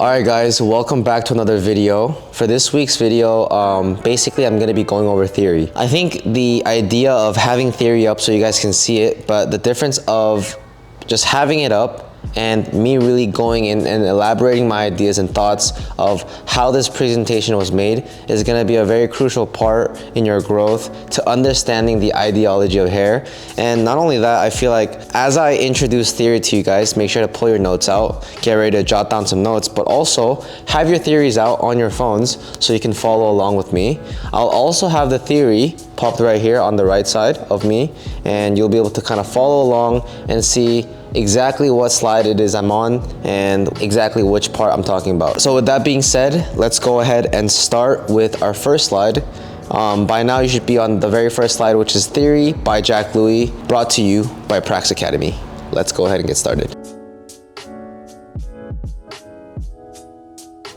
Alright guys, welcome back to another video. For this week's video, basically I'm going to be going over theory. I think the idea of having theory up so you guys can see it, but the difference of just having it up and me really going in and elaborating my ideas and thoughts of how this presentation was made is going to be a very crucial part in your growth to understanding the ideology of hair. And not only that, I feel like as I introduce theory to you guys, make sure to pull your notes out, get ready to jot down some notes, but also have your theories out on your phones so you can follow along with me. I'll also have the theory popped right here on the right side of me, and you'll be able to kind of follow along and see exactly what slide it is I'm on and exactly which part I'm talking about. So with that being said, let's go ahead and start with our first slide. By now you should be on the very first slide, which is Theory by Jack Louie, brought to you by Prax Academy. Let's go ahead and get started.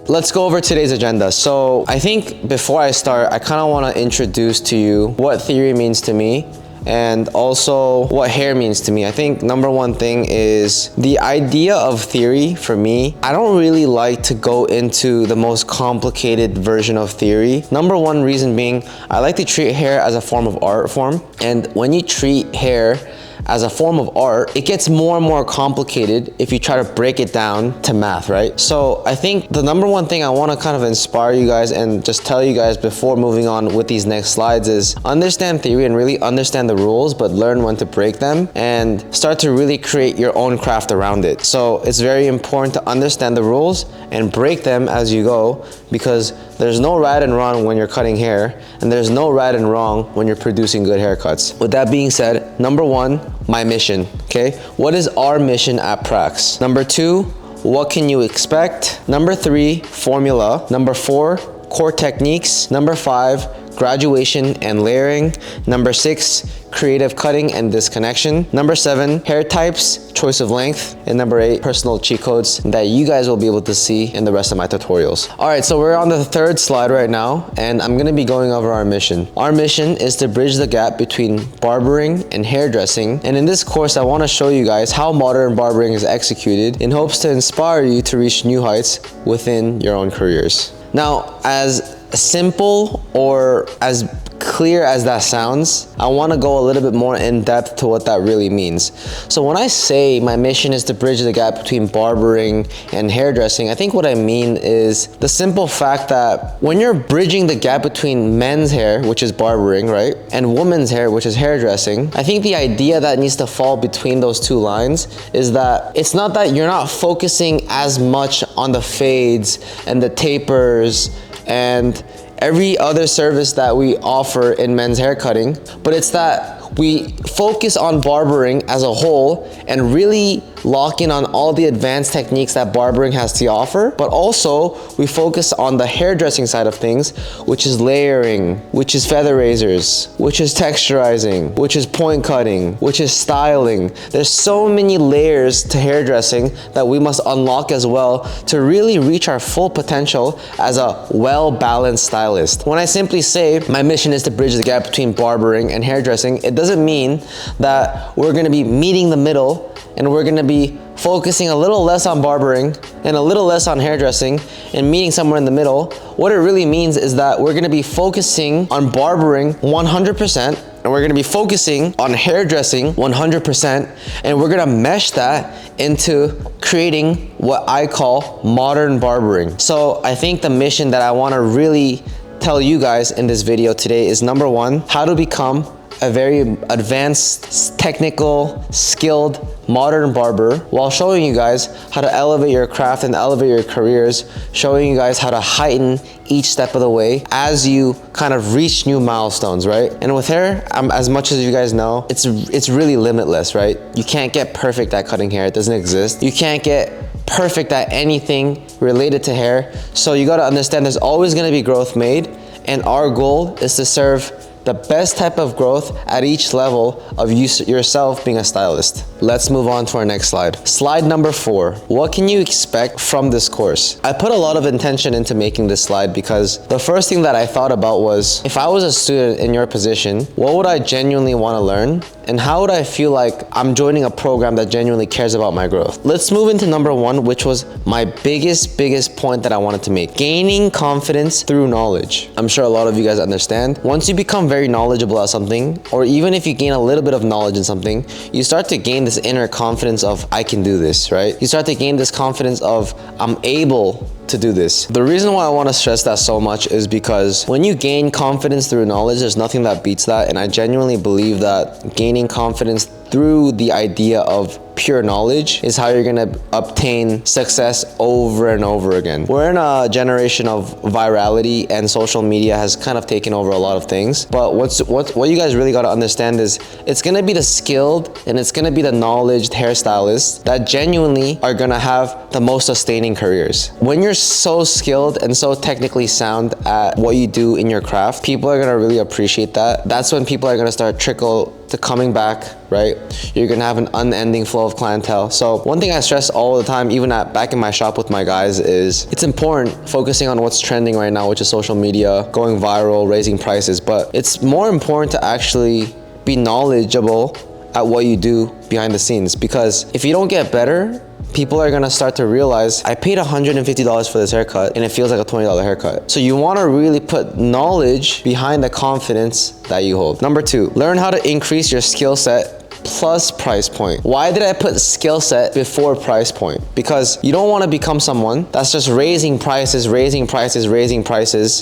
Let's go over today's agenda. So I think before I start, I kind of want to introduce to you what theory means to me and also what hair means to me. I think number one thing is the idea of theory for me. I don't really like to go into the most complicated version of theory. Number one reason being, I like to treat hair as a form of art form. And when you treat hair as a form of art, it gets more and more complicated if you try to break it down to math, right? So I think the number one thing I want to kind of inspire you guys and just tell you guys before moving on with these next slides is understand theory and really understand the rules, but learn when to break them and start to really create your own craft around it. So it's very important to understand the rules and break them as you go, because there's no right and wrong when you're cutting hair, and there's no right and wrong when you're producing good haircuts. With that being said, number one, my mission, okay? What is our mission at Prax? Number two, what can you expect? Number three, formula. Number four, core techniques. Number five, graduation and layering. Number six, creative cutting and disconnection. Number seven, hair types, choice of length. And number eight, personal cheat codes that you guys will be able to see in the rest of my tutorials. All right, so we're on the third slide right now, and I'm gonna be going over our mission. Our mission is to bridge the gap between barbering and hairdressing. And in this course, I wanna show you guys how modern barbering is executed in hopes to inspire you to reach new heights within your own careers. Now, as simple or as clear as that sounds, I want to go a little bit more in depth to what that really means. So when I say my mission is to bridge the gap between barbering and hairdressing, I think what I mean is the simple fact that when you're bridging the gap between men's hair, which is barbering, right, and women's hair, which is hairdressing, I think the idea that needs to fall between those two lines is that it's not that you're not focusing as much on the fades and the tapers and every other service that we offer in men's hair cutting, but it's that we focus on barbering as a whole and really lock in on all the advanced techniques that barbering has to offer, but also we focus on the hairdressing side of things, which is layering, which is feather razors, which is texturizing, which is point cutting, which is styling. There's so many layers to hairdressing that we must unlock as well to really reach our full potential as a well-balanced stylist. When I simply say my mission is to bridge the gap between barbering and hairdressing, it doesn't mean that we're gonna be meeting the middle and we're gonna be focusing a little less on barbering and a little less on hairdressing and meeting somewhere in the middle. What it really means is that we're gonna be focusing on barbering 100%, and we're gonna be focusing on hairdressing 100%, and we're gonna mesh that into creating what I call modern barbering. So I think the mission that I wanna really tell you guys in this video today is number one, how to become a very advanced, technical, skilled, modern barber, while showing you guys how to elevate your craft and elevate your careers, showing you guys how to heighten each step of the way as you kind of reach new milestones, right? And with hair, as much as you guys know, it's really limitless, right? You can't get perfect at cutting hair. It doesn't exist. You can't get perfect at anything related to hair. So you gotta understand there's always gonna be growth made, and our goal is to serve the best type of growth at each level of yourself being a stylist. Let's move on to our next slide. Slide number 4. What can you expect from this course? I put a lot of intention into making this slide because the first thing that I thought about was, if I was a student in your position, what would I genuinely want to learn? And how would I feel like I'm joining a program that genuinely cares about my growth? Let's move into number 1, which was my biggest point that I wanted to make. Gaining confidence through knowledge. I'm sure a lot of you guys understand. Once you become very knowledgeable at something, or even if you gain a little bit of knowledge in something, you start to gain this inner confidence of, I can do this, right? You start to gain this confidence of, I'm able to do this. The reason why I want to stress that so much is because when you gain confidence through knowledge, there's nothing that beats that. And I genuinely believe that gaining confidence through the idea of pure knowledge is how you're gonna obtain success over and over again. We're in a generation of virality, and social media has kind of taken over a lot of things. But what you guys really gotta understand is it's gonna be the skilled and it's gonna be the knowledge hairstylists that genuinely are gonna have the most sustaining careers. When you're so skilled and so technically sound at what you do in your craft, people are gonna really appreciate that. That's when people are gonna start trickle to coming back, right? You're gonna have an unending flow of clientele. So one thing I stress all the time, even back in my shop with my guys, is it's important focusing on what's trending right now, which is social media, going viral, raising prices. But it's more important to actually be knowledgeable at what you do behind the scenes, because if you don't get better, people are gonna start to realize, I paid $150 for this haircut and it feels like a $20 haircut. So you wanna really put knowledge behind the confidence that you hold. Number 2, learn how to increase your skill set plus price point. Why did I put skill set before price point? Because you don't want to become someone that's just raising prices,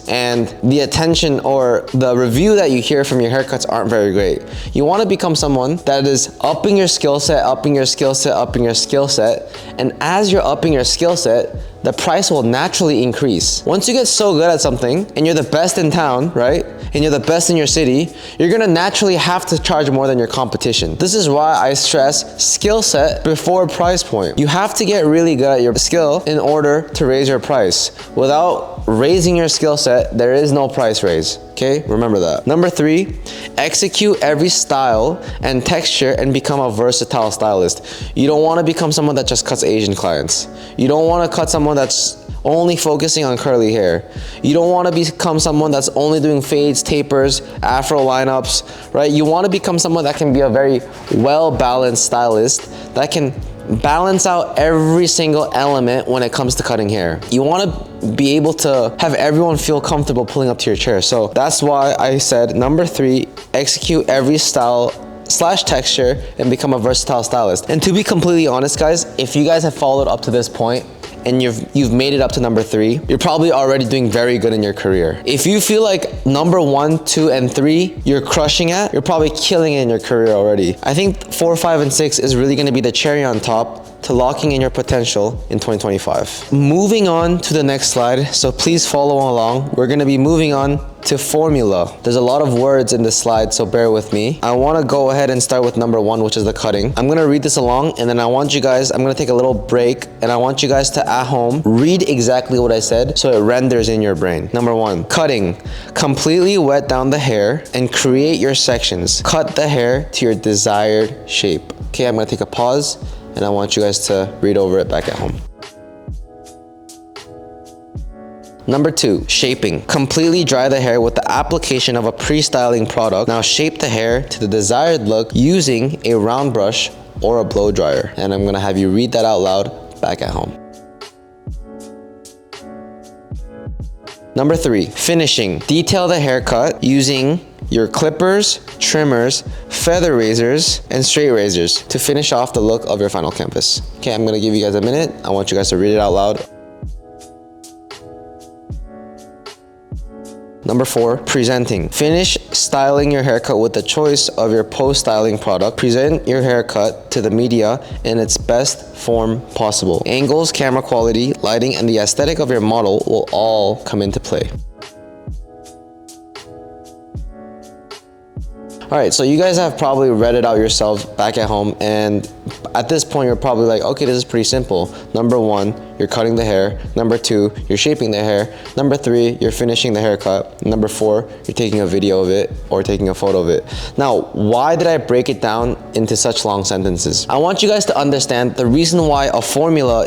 and the attention or the review that you hear from your haircuts aren't very great. You want to become someone that is upping your skill set, and as you're upping your skill set, the price will naturally increase. Once you get so good at something and you're the best in town, right? And you're the best in your city, you're gonna naturally have to charge more than your competition. This is why I stress skill set before price point. You have to get really good at your skill in order to raise your price. Without raising your skill set, there is no price raise. Okay, remember that. Number 3, execute every style and texture and become a versatile stylist. You don't want to become someone that just cuts Asian clients. You don't want to cut someone that's only focusing on curly hair. You don't want to become someone that's only doing fades, tapers, afro lineups, right? You want to become someone that can be a very well-balanced stylist that can balance out every single element when it comes to cutting hair. You want to be able to have everyone feel comfortable pulling up to your chair. So that's why I said number 3, execute every style / texture and become a versatile stylist. And to be completely honest, guys, if you guys have followed up to this point and you've made it up to number 3, you're probably already doing very good in your career. If you feel like number 1, 2, and 3 you're crushing at, you're probably killing it in your career already. I think 4, 5, and 6 is really gonna be the cherry on top to locking in your potential in 2025. Moving on to the next slide, so please follow along. We're gonna be moving on to formula. There's a lot of words in this slide, so bear with me. I wanna go ahead and start with number 1, which is the cutting. I'm gonna read this along, and then I'm gonna take a little break, and I want you guys to, at home, read exactly what I said so it renders in your brain. Number 1, cutting. Completely wet down the hair and create your sections. Cut the hair to your desired shape. Okay, I'm gonna take a pause, and I want you guys to read over it back at home. Number 2, shaping. Completely dry the hair with the application of a pre-styling product. Now shape the hair to the desired look using a round brush or a blow dryer. And I'm gonna have you read that out loud back at home. Number 3, finishing. Detail the haircut using your clippers, trimmers, feather razors, and straight razors to finish off the look of your final canvas. Okay, I'm gonna give you guys a minute. I want you guys to read it out loud. Number 4, presenting. Finish styling your haircut with the choice of your post-styling product. Present your haircut to the media in its best form possible. Angles, camera quality, lighting, and the aesthetic of your model will all come into play. All right, so you guys have probably read it out yourselves back at home, and at this point you're probably like, okay, this is pretty simple. Number 1, you're cutting the hair. Number 2, you're shaping the hair. Number 3, you're finishing the haircut. Number 4, you're taking a video of it or taking a photo of it. Now, why did I break it down into such long sentences? I want you guys to understand the reason why a formula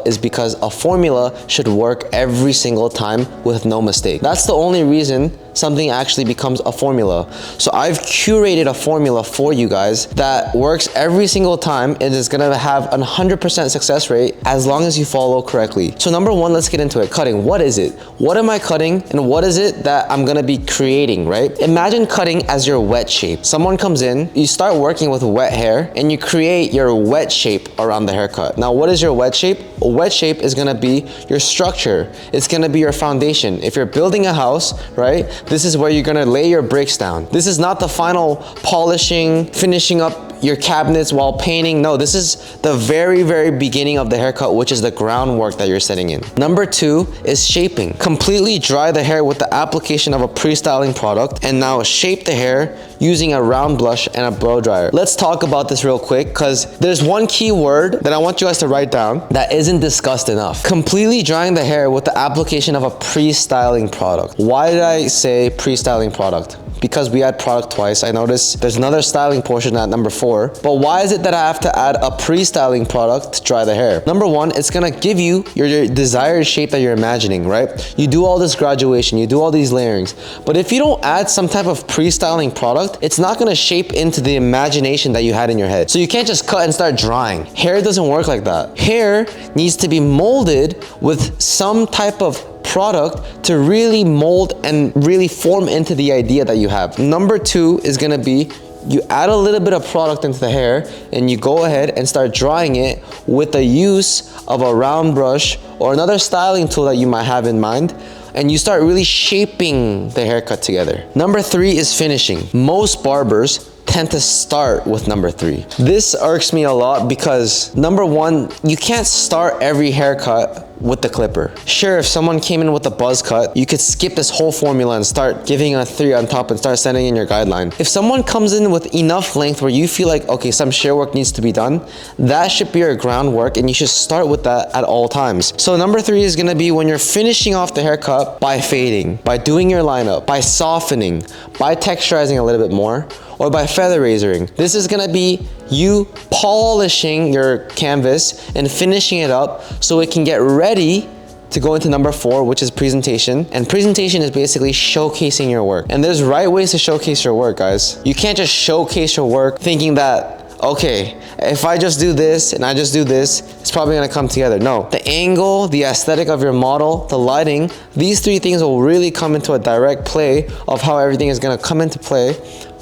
is because a formula should work every single time with no mistake. That's the only reason something actually becomes a formula. So I've curated a formula for you guys that works every single time and is gonna have a 100% success rate as long as you follow correctly. So number 1, let's get into it. Cutting, what is it? What am I cutting and what is it that I'm gonna be creating, right? Imagine cutting as your wet shape. Someone comes in, you start working with wet hair and you create your wet shape around the haircut. Now, what is your wet shape? A wet shape is gonna be your structure. It's gonna be your foundation. If you're building a house, right? This is where you're gonna lay your bricks down. This is not the final polishing, finishing up your cabinets while painting. No, this is the very, very beginning of the haircut, which is the groundwork that you're setting in. Number 2 is shaping. Completely dry the hair with the application of a pre-styling product and now shape the hair using a round brush and a blow dryer. Let's talk about this real quick because there's one key word that I want you guys to write down that isn't discussed enough. Completely drying the hair with the application of a pre-styling product. Why did I say pre-styling product? Because we add product twice. I noticed there's another styling portion at number 4. But why is it that I have to add a pre-styling product to dry the hair? Number 1, it's gonna give you your desired shape that you're imagining, right? You do all this graduation, you do all these layerings. But if you don't add some type of pre-styling product, it's not gonna shape into the imagination that you had in your head. So you can't just cut and start drying. Hair doesn't work like that. Hair needs to be molded with some type of product to really mold and really form into the idea that you have. Number 2 is gonna be you add a little bit of product into the hair and you go ahead and start drying it with the use of a round brush or another styling tool that you might have in mind, and you start really shaping the haircut together. Number 3 is finishing. Most barbers tend to start with number 3. This irks me a lot because number 1, you can't start every haircut with the clipper. Sure, if someone came in with a buzz cut, you could skip this whole formula and start giving a 3 on top and start sending in your guideline. If someone comes in with enough length where you feel like, okay, some shear work needs to be done, that should be your groundwork and you should start with that at all times. So number 3 is gonna be when you're finishing off the haircut by fading, by doing your lineup, by softening, by texturizing a little bit more, or by feather razoring. This is gonna be you polishing your canvas and finishing it up so it can get ready to go into number 4, which is presentation. And presentation is basically showcasing your work. And there's right ways to showcase your work, guys. You can't just showcase your work thinking that, okay, if I just do this and I just do this, it's probably gonna come together. No, the angle, the aesthetic of your model, the lighting, these 3 things will really come into a direct play of how everything is gonna come into play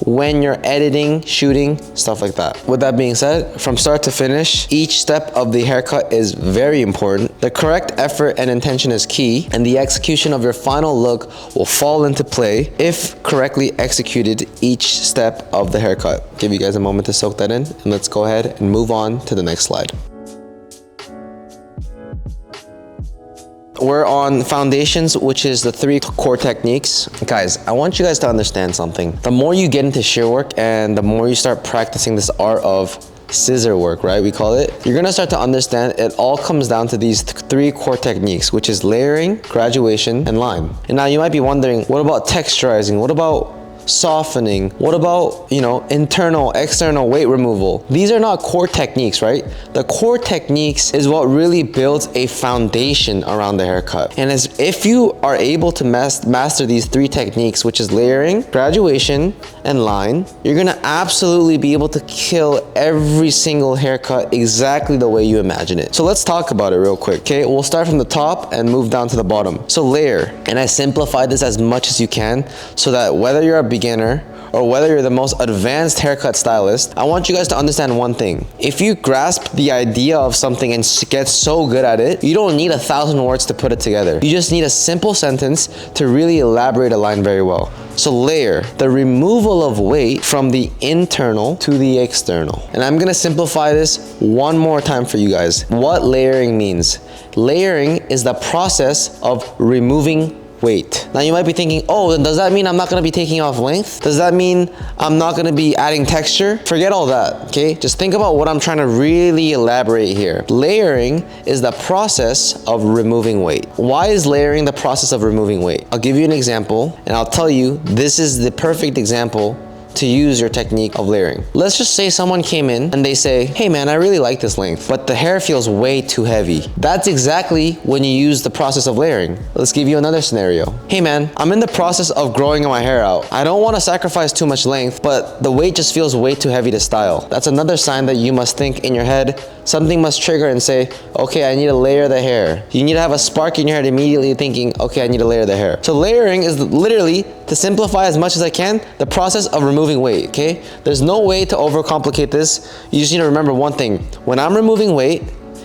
when you're editing, shooting, stuff like that. With that being said, from start to finish, each step of the haircut is very important. The correct effort and intention is key, and the execution of your final look will fall into play if correctly executed each step of the haircut. Give you guys a moment to soak that in, and let's go ahead and move on to the next slide. We're on foundations, which is the 3 core techniques. Guys, I want you guys to understand something. The more you get into shear work and the more you start practicing this art of scissor work, right, we call it, you're gonna start to understand it all comes down to these 3 core techniques, which is layering, graduation, and line. And now you might be wondering, what about texturizing? What about softening? What about, internal, external weight removal? These are not core techniques, right? The core techniques is what really builds a foundation around the haircut. And as if you are able to master these 3 techniques, which is layering, graduation, and line, you're gonna absolutely be able to kill every single haircut exactly the way you imagine it. So let's talk about it real quick, okay? We'll start from the top and move down to the bottom. So layer, and I simplify this as much as you can so that whether you're a beginner or whether you're the most advanced haircut stylist, I want you guys to understand one thing. If you grasp the idea of something and get so good at it, you don't need 1,000 words to put it together. You just need a simple sentence to really elaborate a line very well. So layer, the removal of weight from the internal to the external. And I'm gonna simplify this one more time for you guys. What layering means. Layering is the process of removing weight. Now you might be thinking, oh, then does that mean I'm not gonna be taking off length? Does that mean I'm not gonna be adding texture? Forget all that, okay? Just think about what I'm trying to really elaborate here. Layering is the process of removing weight. Why is layering the process of removing weight? I'll give you an example, and I'll tell you this is the perfect example to use your technique of layering. Let's just say someone came in and they say, hey man, I really like this length, but the hair feels way too heavy. That's exactly when you use the process of layering. Let's give you another scenario. Hey man, I'm in the process of growing my hair out. I don't want to sacrifice too much length, but the weight just feels way too heavy to style. That's another sign that you must think in your head, something must trigger and say, okay, I need to layer the hair. You need to have a spark in your head immediately thinking, okay, I need to layer the hair. So layering is literally, to simplify as much as I can, the process of removing weight, okay? There's no way to overcomplicate this. You just need to remember one thing. When I'm removing weight,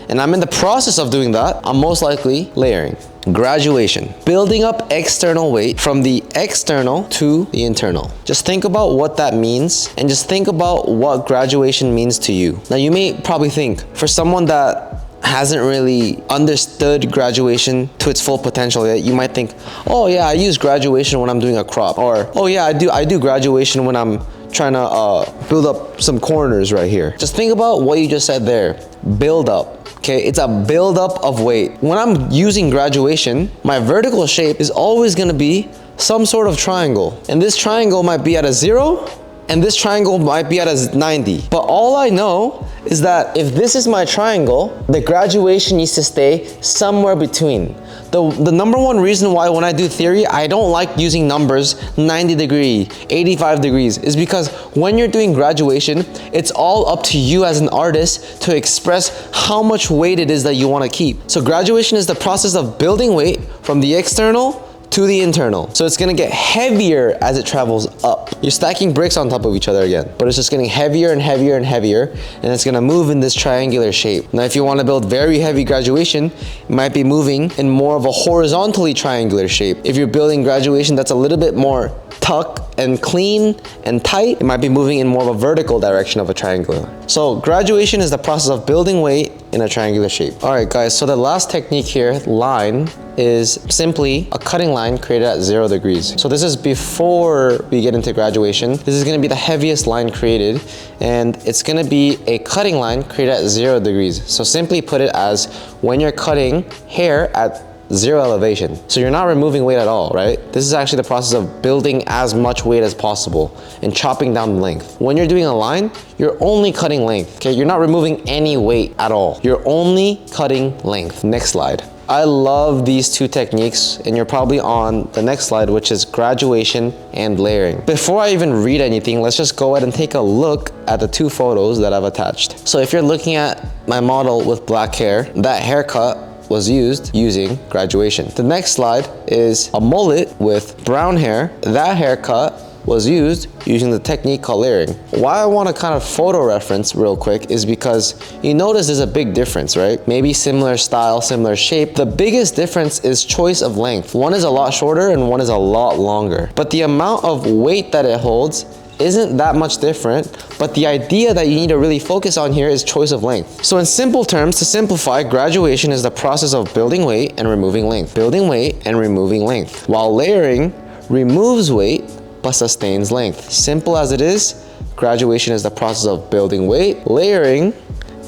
and I'm in the process of doing that, I'm most likely layering. Graduation. Building up external weight from the external to the internal. Just think about what that means, and just think about what graduation means to you. Now you may probably think, for someone that hasn't really understood graduation to its full potential yet, you might think, oh yeah, I use graduation when I'm doing a crop, or oh yeah, I do graduation when I'm trying to build up some corners right here. Just think about what you just said there. Build up. Okay, it's a build up of weight. When I'm using graduation, my vertical shape is always gonna be some sort of triangle. And this triangle might be at a 0, and this triangle might be at a 90. But all I know is that if this is my triangle, the graduation needs to stay somewhere between. The number one reason why when I do theory, I don't like using numbers 90 degree, 85 degrees, is because when you're doing graduation, it's all up to you as an artist to express how much weight it is that you want to keep. So graduation is the process of building weight from the external to the internal. So it's gonna get heavier as it travels up. You're stacking bricks on top of each other again, but it's just getting heavier and heavier and heavier, and it's gonna move in this triangular shape. Now, if you wanna build very heavy graduation, it might be moving in more of a horizontally triangular shape. If you're building graduation that's a little bit more tuck and clean and tight, it might be moving in more of a vertical direction of a triangular. So graduation is the process of building weight in a triangular shape. All right, guys, so the last technique here, line, is simply a cutting line created at 0 degrees. So this is before we get into graduation. This is gonna be the heaviest line created, and it's gonna be a cutting line created at 0 degrees. So simply put it as when you're cutting hair at 0 elevation. So you're not removing weight at all, right? This is actually the process of building as much weight as possible and chopping down length. When you're doing a line, you're only cutting length, okay? You're not removing any weight at all. You're only cutting length. Next slide. I love these two techniques, and you're probably on the next slide, which is graduation and layering. Before I even read anything, let's just go ahead and take a look at the two photos that I've attached. So if you're looking at my model with black hair, that haircut was used using graduation. The next slide is a mullet with brown hair. That haircut was used using the technique called layering. Why I want to kind of photo reference real quick is because you notice there's a big difference, right? Maybe similar style, similar shape. The biggest difference is choice of length. One is a lot shorter and one is a lot longer. But the amount of weight that it holds isn't that much different, but the idea that you need to really focus on here is choice of length. So in simple terms, to simplify, graduation is the process of building weight and removing length. Building weight and removing length. While layering removes weight but sustains length. Simple as it is, graduation is the process of building weight. Layering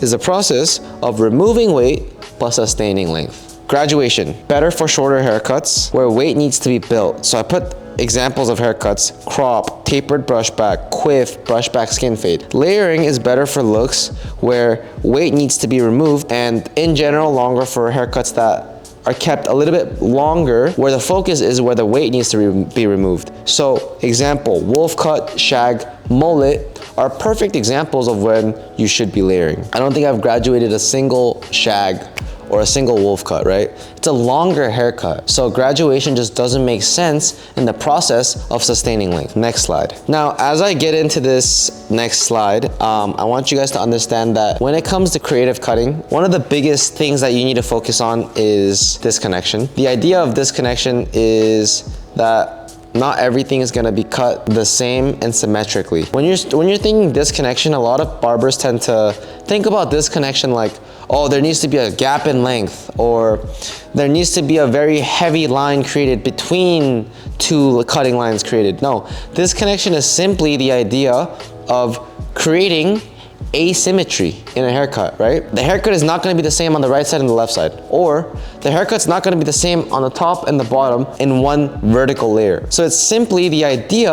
is the process of removing weight but sustaining length. Graduation, better for shorter haircuts where weight needs to be built. So I put examples of haircuts: crop, tapered brush back, quiff, brush back, skin fade. Layering is better for looks where weight needs to be removed, and in general longer for haircuts that are kept a little bit longer, where the focus is where the weight needs to be removed. So example, wolf cut, shag, mullet are perfect examples of when you should be layering. I don't think I've graduated a single shag or a single wolf cut, right? It's a longer haircut. So graduation just doesn't make sense in the process of sustaining length. Next slide. Now, as I get into this next slide, I want you guys to understand that when it comes to creative cutting, one of the biggest things that you need to focus on is disconnection. The idea of disconnection is that not everything is gonna be cut the same and symmetrically. When you're thinking disconnection, a lot of barbers tend to think about disconnection like, oh, there needs to be a gap in length, or there needs to be a very heavy line created between two cutting lines created. No, this connection is simply the idea of creating asymmetry in a haircut, right? The haircut is not going to be the same on the right side and the left side, or the haircut's not going to be the same on the top and the bottom in one vertical layer. So it's simply the idea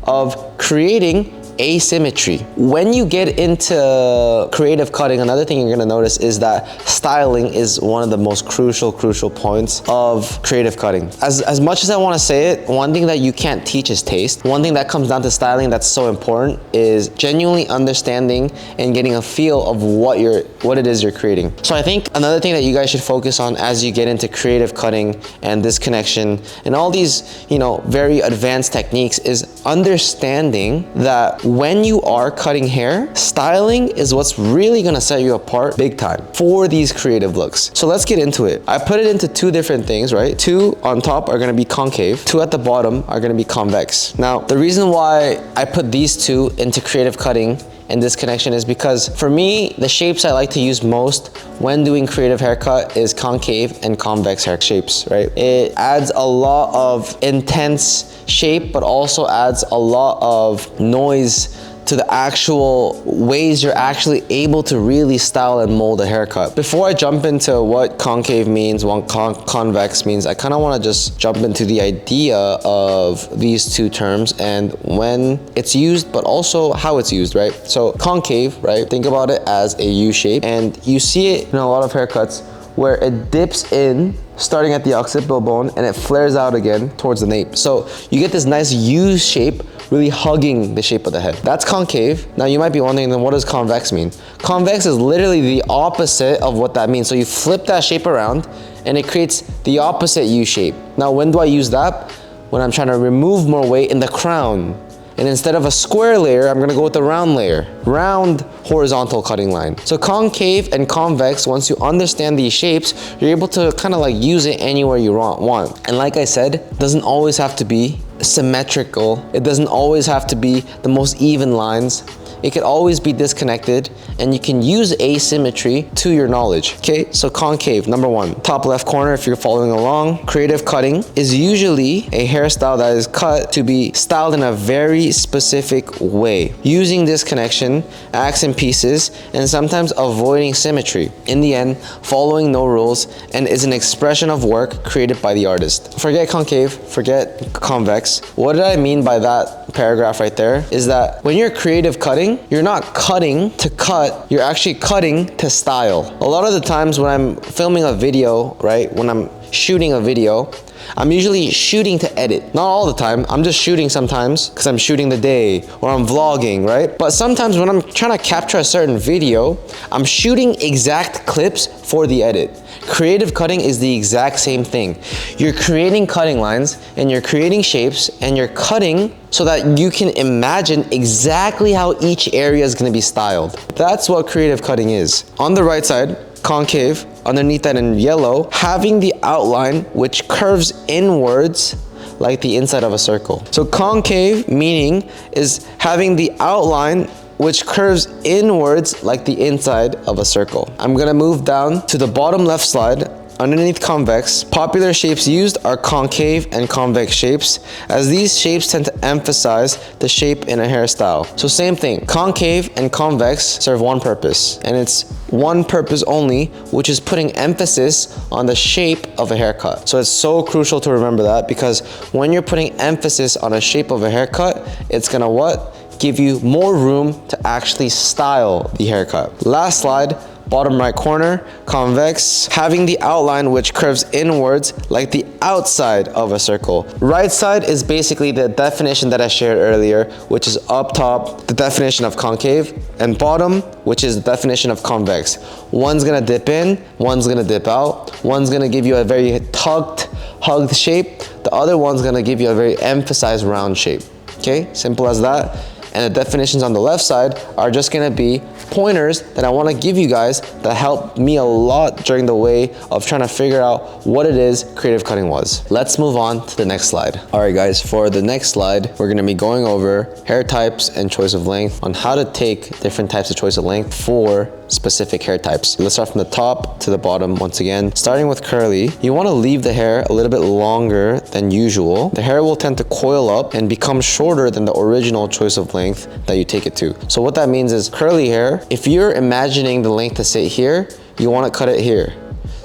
of creating asymmetry. When you get into creative cutting, another thing you're gonna notice is that styling is one of the most crucial points of creative cutting. As much as I wanna say it, one thing that you can't teach is taste. One thing that comes down to styling that's so important is genuinely understanding and getting a feel of what it is you're creating. So I think another thing that you guys should focus on as you get into creative cutting and this connection and all these, very advanced techniques is understanding that when you are cutting hair, styling is what's really gonna set you apart big time for these creative looks. So let's get into it. I put it into two different things, right? Two on top are gonna be concave, two at the bottom are gonna be convex. Now, the reason why I put these two into creative cutting and this connection is because for me, the shapes I like to use most when doing creative haircut is concave and convex hair shapes, right? It adds a lot of intense shape, but also adds a lot of noise to the actual ways you're actually able to really style and mold a haircut. Before I jump into what concave means, what convex means, I kind of want to just jump into the idea of these two terms and when it's used, but also how it's used, right? So concave, right? Think about it as a U shape, and you see it in a lot of haircuts where it dips in starting at the occipital bone and it flares out again towards the nape. So you get this nice U shape really hugging the shape of the head. That's concave. Now you might be wondering, then what does convex mean? Convex is literally the opposite of what that means. So you flip that shape around and it creates the opposite U shape. Now when do I use that? When I'm trying to remove more weight in the crown. And instead of a square layer, I'm gonna go with a round layer. Round horizontal cutting line. So concave and convex, once you understand these shapes, you're able to kind of like use it anywhere you want. And like I said, it doesn't always have to be symmetrical. It doesn't always have to be the most even lines. It could always be disconnected, and you can use asymmetry to your knowledge. Okay, so concave, number one. Top left corner, if you're following along, creative cutting is usually a hairstyle that is cut to be styled in a very specific way, using this connection, accent pieces, and sometimes avoiding symmetry. In the end, following no rules, and is an expression of work created by the artist. Forget concave, forget convex. What did I mean by that paragraph right there? Is that when you're creative cutting, you're not cutting to cut, you're actually cutting to style. A lot of the times when I'm filming a video, right, when I'm shooting a video, I'm usually shooting to edit. Not all the time, I'm just shooting sometimes because I'm shooting the day or I'm vlogging, right? But sometimes when I'm trying to capture a certain video, I'm shooting exact clips for the edit. Creative cutting is the exact same thing. You're creating cutting lines and you're creating shapes and you're cutting so that you can imagine exactly how each area is gonna be styled. That's what creative cutting is. On the right side, concave, underneath that in yellow, having the outline which curves inwards like the inside of a circle. So concave meaning is having the outline which curves inwards like the inside of a circle. I'm gonna move down to the bottom left slide. Underneath convex, popular shapes used are concave and convex shapes, as these shapes tend to emphasize the shape in a hairstyle. So same thing, concave and convex serve one purpose, and it's one purpose only, which is putting emphasis on the shape of a haircut. So it's so crucial to remember that, because when you're putting emphasis on a shape of a haircut, it's gonna what? Give you more room to actually style the haircut. Last slide, bottom right corner, convex, having the outline which curves inwards like the outside of a circle. Right side is basically the definition that I shared earlier, which is up top, the definition of concave, and bottom, which is the definition of convex. One's gonna dip in, one's gonna dip out, one's gonna give you a very hugged shape, the other one's gonna give you a very emphasized round shape. Okay, simple as that. And the definitions on the left side are just gonna be pointers that I want to give you guys that helped me a lot during the way of trying to figure out what it is creative cutting was. Let's move on to the next slide. All right guys, for the next slide, we're going to be going over hair types and choice of length, on how to take different types of choice of length for specific hair types. Let's start from the top to the bottom once again. Starting with curly, you want to leave the hair a little bit longer than usual. The hair will tend to coil up and become shorter than the original choice of length that you take it to. So what that means is curly hair, if you're imagining the length to sit here, you want to cut it here.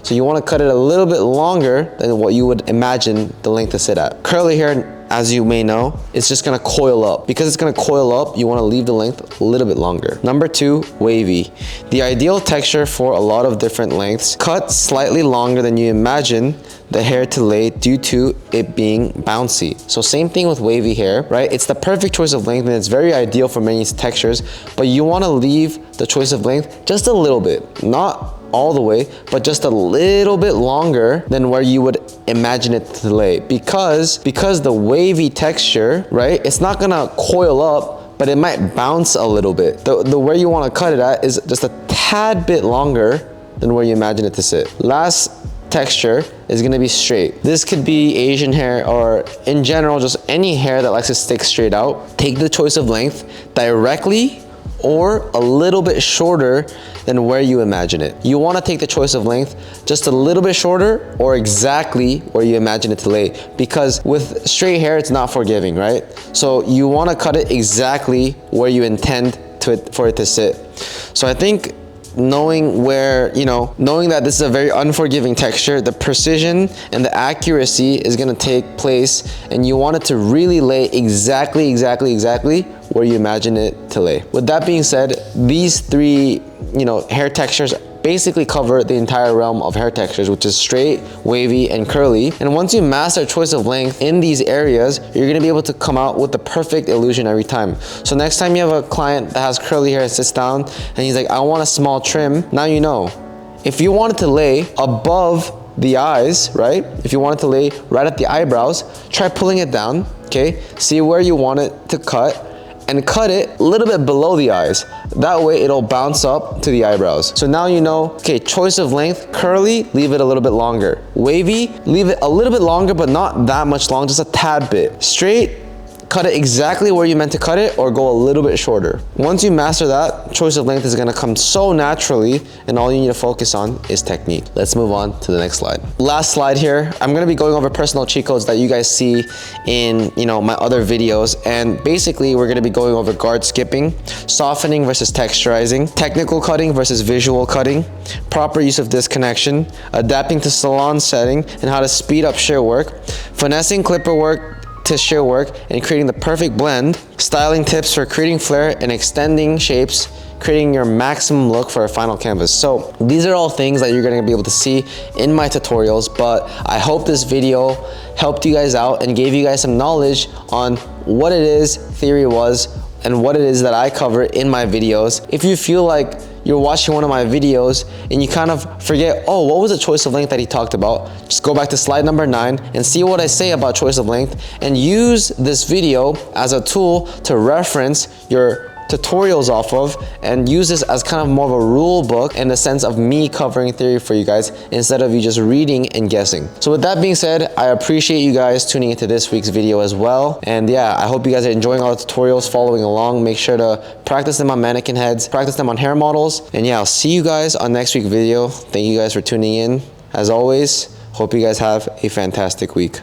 So you want to cut it a little bit longer than what you would imagine the length to sit at. Curly hair, as you may know, it's just gonna coil up. Because it's gonna coil up, you wanna leave the length a little bit longer. Number 2, wavy. The ideal texture for a lot of different lengths, cut slightly longer than you imagine the hair to lay due to it being bouncy. So same thing with wavy hair, right? It's the perfect choice of length and it's very ideal for many textures, but you wanna leave the choice of length just a little bit, not all the way, but just a little bit longer than where you would imagine it to lay. Because the wavy texture, right, it's not gonna coil up, but it might bounce a little bit. The where you wanna cut it at is just a tad bit longer than where you imagine it to sit. Last texture is gonna be straight. This could be Asian hair or in general, just any hair that likes to stick straight out. Take the choice of length directly or a little bit shorter than where you imagine it. You wanna take the choice of length just a little bit shorter or exactly where you imagine it to lay. Because with straight hair, it's not forgiving, right? So you wanna cut it exactly where you intend for it to sit. So I think knowing that this is a very unforgiving texture, the precision and the accuracy is gonna take place, and you want it to really lay exactly where you imagine it to lay. With that being said, these 3, hair textures basically cover the entire realm of hair textures, which is straight, wavy, and curly. And once you master choice of length in these areas, you're gonna be able to come out with the perfect illusion every time. So next time you have a client that has curly hair and sits down and he's like, I want a small trim, now you know. If you want it to lay above the eyes, right? If you want it to lay right at the eyebrows, try pulling it down, okay? See where you want it to cut, and cut it a little bit below the eyes. That way it'll bounce up to the eyebrows. So now you know, okay, choice of length, curly, leave it a little bit longer. Wavy, leave it a little bit longer, but not that much long, just a tad bit. Straight, cut it exactly where you meant to cut it or go a little bit shorter. Once you master that, choice of length is gonna come so naturally, and all you need to focus on is technique. Let's move on to the next slide. Last slide here, I'm gonna be going over personal cheat codes that you guys see in my other videos, and basically we're gonna be going over guard skipping, softening versus texturizing, technical cutting versus visual cutting, proper use of disconnection, adapting to salon setting and how to speed up shear work, finessing clipper work to shear work and creating the perfect blend, styling tips for creating flare and extending shapes, creating your maximum look for a final canvas. So these are all things that you're gonna be able to see in my tutorials, but I hope this video helped you guys out and gave you guys some knowledge on what it is theory was and what it is that I cover in my videos. If you feel like you're watching one of my videos and you kind of forget, oh, what was the choice of length that he talked about? Just go back to slide number 9 and see what I say about choice of length, and use this video as a tool to reference your tutorials off of, and use this as kind of more of a rule book in the sense of me covering theory for you guys instead of you just reading and guessing. So with that being said, I appreciate you guys tuning into this week's video as well. And yeah, I hope you guys are enjoying all the tutorials, following along. Make sure to practice them on mannequin heads, practice them on hair models. And yeah, I'll see you guys on next week's video. Thank you guys for tuning in. As always, hope you guys have a fantastic week.